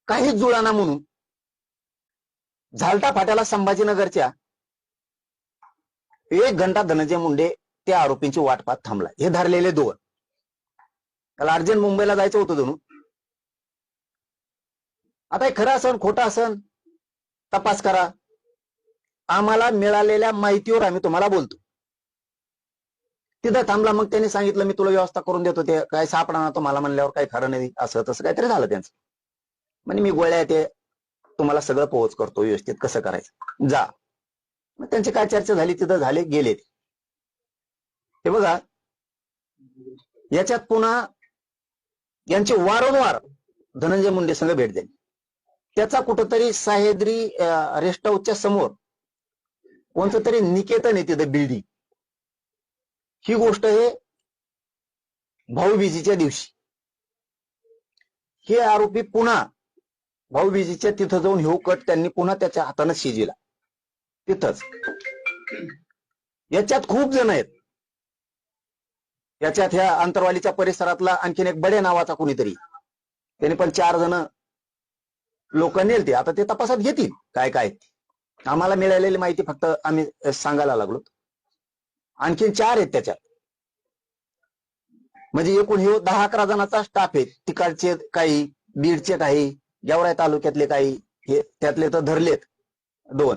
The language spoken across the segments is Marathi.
काहीच जुळाना म्हणून झालटा फाट्याला संभाजीनगरच्या 1 घंटा धनंजय मुंडे त्या आरोपींची वाट पाहत थांबला. हे धरलेले 2. त्याला अर्जंट मुंबईला जायचं होतं जणू. आता हे खरं असन खोटं असन तपास करा. आम्हाला मिळालेल्या माहितीवर आम्ही तुम्हाला बोलतो. तिथं थांबला. मग त्यांनी सांगितलं मी तुला व्यवस्था करून देतो. ते काय सापडा तो मला म्हणल्यावर काही खरं नाही असं तसं काहीतरी झालं त्यांचं. म्हणजे मी गोळ्या ते तुम्हाला सगळं पोहोच करतो व्यवस्थित कसं करायचं जा. मग त्यांची काय चर्चा झाली तिथं झाले गेले. हे बघा याच्यात पुन्हा यांची वारंवार धनंजय मुंडे संघ भेट झाली. त्याचा कुठंतरी सह्याद्री रेस्ट हाऊसच्या समोर कोणतं तरी निकेतन आहे तिथं बिल्डिंग. ही गोष्ट हे भाऊबीजेच्या दिवशी हे आरोपी पुन्हा भाऊबीजेच्या तिथं जाऊन हे कट त्यांनी पुन्हा त्याच्या हाताने शिजिला तिथंच. याच्यात खूप जण आहेत. याच्यात ह्या अंतरवालीच्या परिसरातला आणखीन एक बडे नावाचा कोणीतरी त्याने पण 4 जण लोक नेलते. आता ते तपासात घेतील काय काय. आम्हाला मिळालेली माहिती फक्त आम्ही सांगायला लागलो. आणखीन 4 आहेत त्याच्यात. म्हणजे एकूण हे 10-11 जणांचा स्टाफ आहे. तिकडचे काही, बीडचे काही, गेवराई तालुक्यातले काही, हे त्यातले तर धरलेत 2.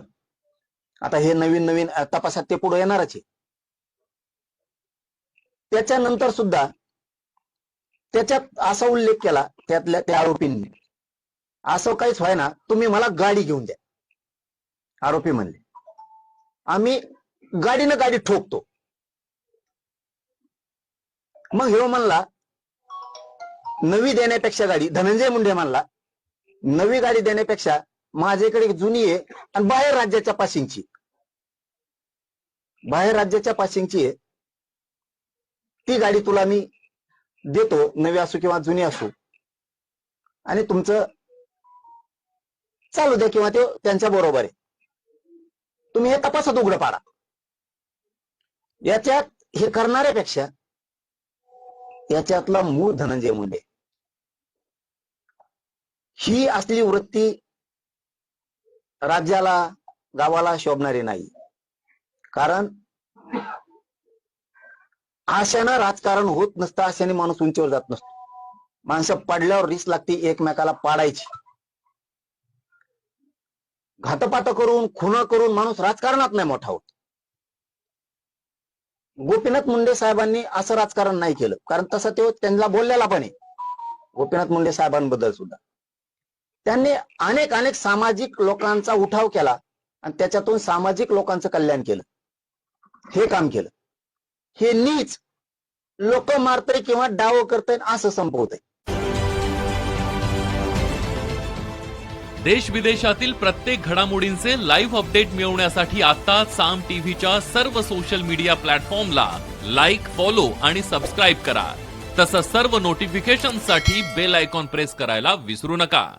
आता हे नवीन तपासात ते पुढे येणारच आहे. त्याच्यानंतर सुद्धा त्याच्यात असा उल्लेख केला त्यातल्या त्या आरोपींनी असं काहीच व्हाय ना तुम्ही मला गाडी घेऊन द्या. आरोपी म्हणले आम्ही गाडीनं गाडी ठोकतो. मग हे म्हणला नवी देण्यापेक्षा गाडी, धनंजय मुंडे म्हणला नवी गाडी देण्यापेक्षा माझ्याकडे एक जुनी आहे आणि बाहेर राज्याच्या पासिंगची आहे ती गाडी तुला मी देतो, नवी असो किंवा जुनी असो, आणि तुमचं चालू द्या किंवा ते त्यांच्या बरोबर आहे. तुम्ही हे तपासात उघड पाडा. याच्यात हे करणाऱ्यापेक्षा याच्यातला मूळ धनंजय मुंडे ही असली वृत्ती राज्याला गावाला शोभणारी नाही. कारण आशानं राजकारण होत नसतं. आशाने माणूस उंचीवर जात नसतो. माणसं पडल्यावर रिस लागते एकमेकाला पाडायची. घातपात करून खुन करून माणूस राजकारणात नाही मोठा होत. गोपीनाथ मुंडे साहेबांनी असं राजकारण नाही केलं. कारण तसं ते त्यांना बोललेला पण आहे. गोपीनाथ मुंडे साहेबांबद्दल सुद्धा त्यांनी अनेक सामाजिक लोकांचा उठाव केला आणि त्याच्यातून सामाजिक लोकांचं कल्याण केलं. हे काम केलं. हे नीच लोक मारतय किंवा डाव करतय असं संपवतय. देश विदेशातील प्रत्येक घडामोडींचे लाईव्ह अपडेट मिळवण्यासाठी आता साम टीव्हीच्या सर्व सोशल मीडिया प्लॅटफॉर्मला लाईक, फॉलो आणि सबस्क्राईब करा. तसंच सर्व नोटिफिकेशनसाठी बेल आयकॉन प्रेस करायला विसरू नका.